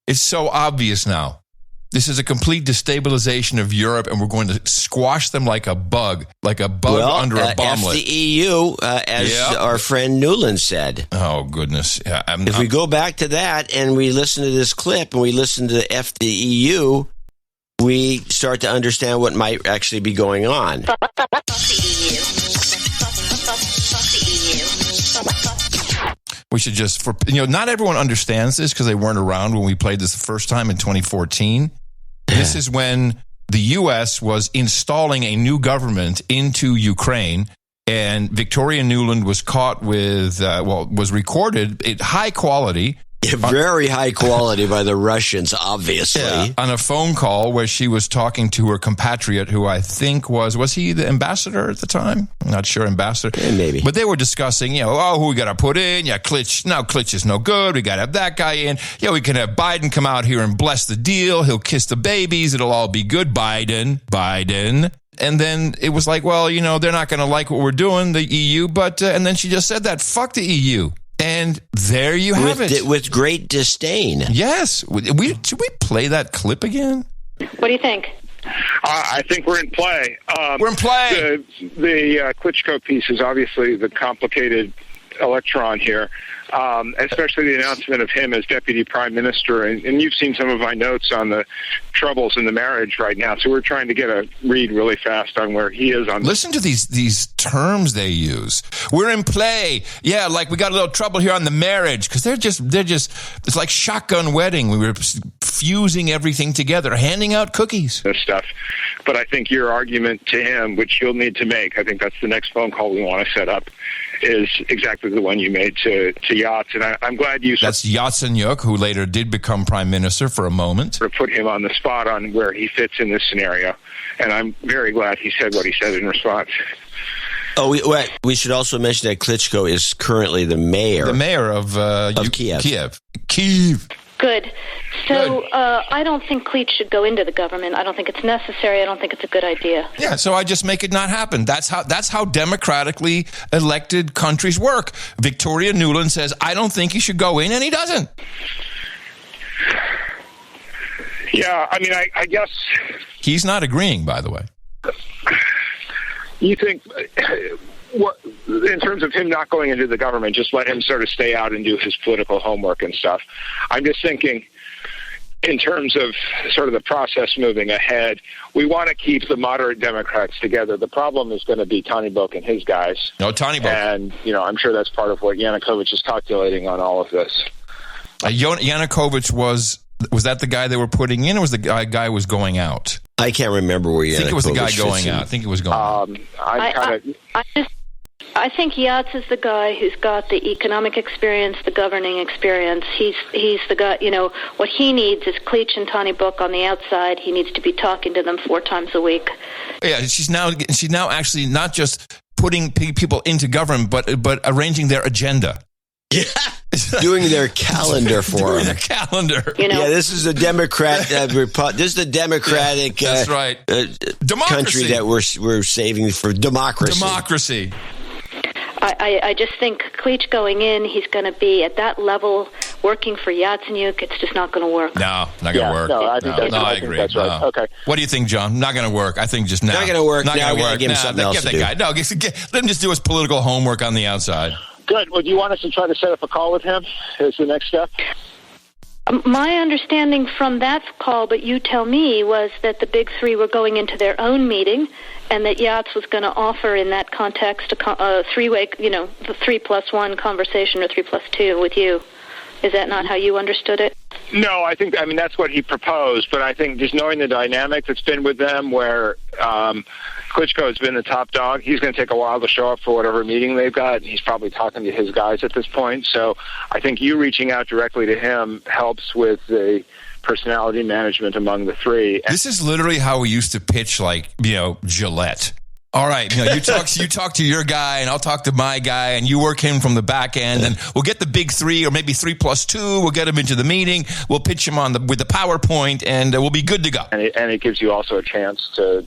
It's so obvious now. This is a complete destabilization of Europe, and we're going to squash them like a bug under a bomblet. F the EU, as our friend Newland said. Oh, goodness. Yeah, if we go back to that and we listen to this clip and we listen to F the EU, we start to understand what might actually be going on. Fuck the EU. Fuck the EU. We should just, not everyone understands this because they weren't around when we played this the first time in 2014. This is when the U.S. was installing a new government into Ukraine, and Victoria Nuland was caught with, was recorded at high quality. Very high quality by the Russians, obviously. Yeah, on a phone call where she was talking to her compatriot, who I think was he the ambassador at the time? I'm not sure, ambassador. Yeah, maybe. But they were discussing, who we got to put in? Yeah, Klitsch is no good. We got to have that guy in. Yeah, we can have Biden come out here and bless the deal. He'll kiss the babies. It'll all be good. Biden. And then it was like, they're not going to like what we're doing, the EU. But, and then she just said that, fuck the EU. And there you have it. With great disdain. Yes. Should we play that clip again? What do you think? I think we're in play. We're in play. The Klitschko piece is obviously the complicated electron here, especially the announcement of him as deputy prime minister. And you've seen some of my notes on the troubles in the marriage right now. So we're trying to get a read really fast on where he is on. Listen to these terms they use. We're in play. Yeah, like we got a little trouble here on the marriage because they're just it's like shotgun wedding. We were fusing everything together, handing out cookies. This stuff. But I think your argument to him, which you'll need to make, I think that's the next phone call we want to set up, is exactly the one you made to Yats. And I'm glad you... That's Yatsenyuk, who later did become prime minister for a moment. To put him on the spot on where he fits in this scenario. And I'm very glad he said what he said in response. Oh, we should also mention that Klitschko is currently the mayor. The mayor of Kiev. Kiev. Good. So I don't think Klitsch should go into the government. I don't think it's necessary. I don't think it's a good idea. Yeah, so I just make it not happen. That's how democratically elected countries work. Victoria Nuland says, I don't think he should go in, and he doesn't. Yeah, I mean, I guess... He's not agreeing, by the way. You think... in terms of him not going into the government, just let him sort of stay out and do his political homework and stuff. I'm just thinking in terms of sort of the process moving ahead, we want to keep the moderate Democrats together. The problem is going to be Tannibok and his guys. No, Tannibok. And, I'm sure that's part of what Yanukovych is calculating on all of this. Yanukovych was that the guy they were putting in, or was the guy who was going out? I can't remember where Yanukovych. I think it was the guy going out. I think it was going out. I think Yats is the guy who's got the economic experience, the governing experience. He's the guy, what he needs is Klitsch and Tannibok on the outside. He needs to be talking to them 4 times a week. Yeah, she's now actually not just putting people into government, but arranging their agenda. Yeah. Doing their calendar for them. Their calendar. Yeah, this is a Democrat. This is the Democratic. That's right. Country that we're saving for democracy. Democracy. I just think Klitsch going in, he's going to be at that level working for Yatsenyuk. It's just not going to work. No, not going to work. No, I think I agree. That's right. No. Okay. What do you think, John? Not going to work. I think just now. Not going to work. Not going to work. Give him something else to do. Guy. No, let him just do his political homework on the outside. Good. Well, do you want us to try to set up a call with him as the next step? My understanding from that call, but you tell me, was that the big three were going into their own meeting, and that Yats was going to offer in that context a three-way, the 3+1 conversation or 3+2 with you. Is that not how you understood it? No, I mean, that's what he proposed, but I think just knowing the dynamic that's been with them where Klitschko has been the top dog, he's going to take a while to show up for whatever meeting they've got, and he's probably talking to his guys at this point. So I think you reaching out directly to him helps with the personality management among the three. This is literally how we used to pitch, Gillette. All right, you talk to your guy, and I'll talk to my guy, and you work him from the back end, and we'll get the big three, or maybe 3+2. We'll get him into the meeting. We'll pitch him with the PowerPoint, and we'll be good to go. And it gives you also a chance to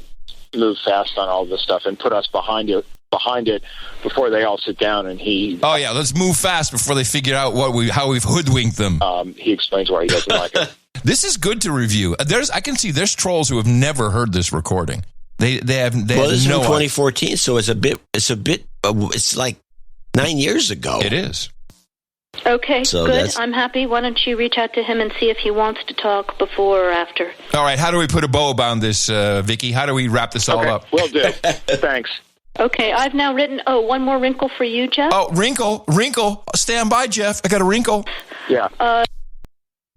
move fast on all this stuff and put us behind it before they all sit down and he... Oh, yeah, let's move fast before they figure out how we've hoodwinked them. He explains why he doesn't like it. This is good to review. I can see there's trolls who have never heard this recording. They have Well, this is no from 2014, so it's like 9 years ago. It is. Okay, So good. that's- I'm happy. Why don't you reach out to him and see if he wants to talk before or after? All right, how do we put a bow around this, Vicky? How do we wrap this all up? Will do. Thanks. Okay, I've now written, one more wrinkle for you, Jeff. Oh, wrinkle. Stand by, Jeff. I got a wrinkle. Yeah.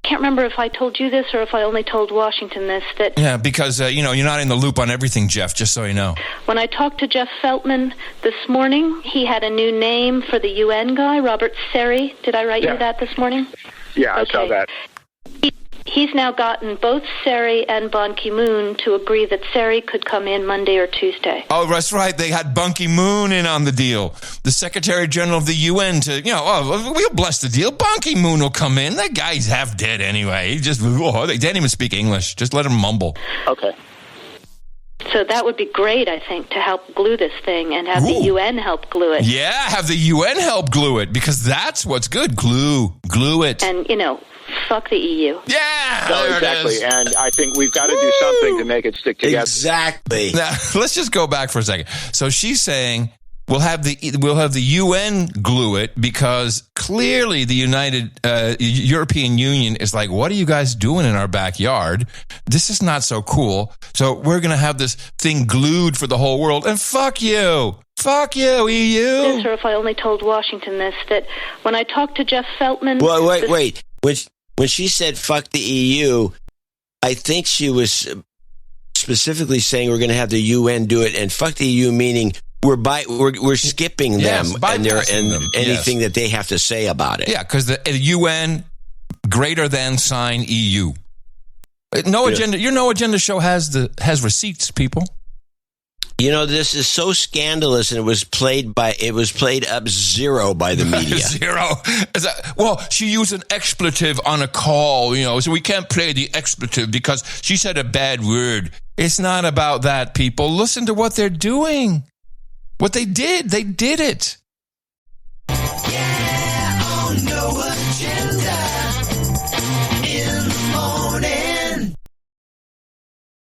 Can't remember if I told you this or if I only told Washington this, that Yeah, because, you're not in the loop on everything, Jeff, just so you know. when I talked to Jeff Feltman this morning, he had a new name for the UN guy, Robert Seri. Did I write you that this morning? Yeah, I saw that. He's now gotten both Seri and Ban Ki-moon to agree that Seri could come in Monday or Tuesday. Oh, that's right. They had Ban Ki-moon in on the deal. The Secretary General of the UN we'll bless the deal. Ban Ki-moon will come in. That guy's half dead anyway. They didn't even speak English. Just let him mumble. Okay. So that would be great, I think, to help glue this thing and have the UN help glue it. Yeah, have the UN help glue it, because that's what's good. Glue it. And, fuck the EU. Yeah, No, there exactly. it is. And I think we've got to do something to make it stick together. Exactly. Now, let's just go back for a second. So she's saying we'll have the UN glue it, because clearly the European Union is like, what are you guys doing in our backyard? This is not so cool. So we're going to have this thing glued for the whole world. And fuck you. Fuck you, EU. This, or if I only told Washington this, that when I talked to Jeff Feltman... Well, wait. When she said "fuck the EU," I think she was specifically saying we're going to have the UN do it, and "fuck the EU" meaning we're skipping Yes, them bypassing them. anything Yes. that they have to say about it. Yeah, because the UN greater than sign EU. No agenda. Your No Agenda show has receipts, people. This is so scandalous, and it was played up zero by the media. Zero. Well, she used an expletive on a call, so we can't play the expletive because she said a bad word. It's not about that, people. Listen to what they're doing. What they did it.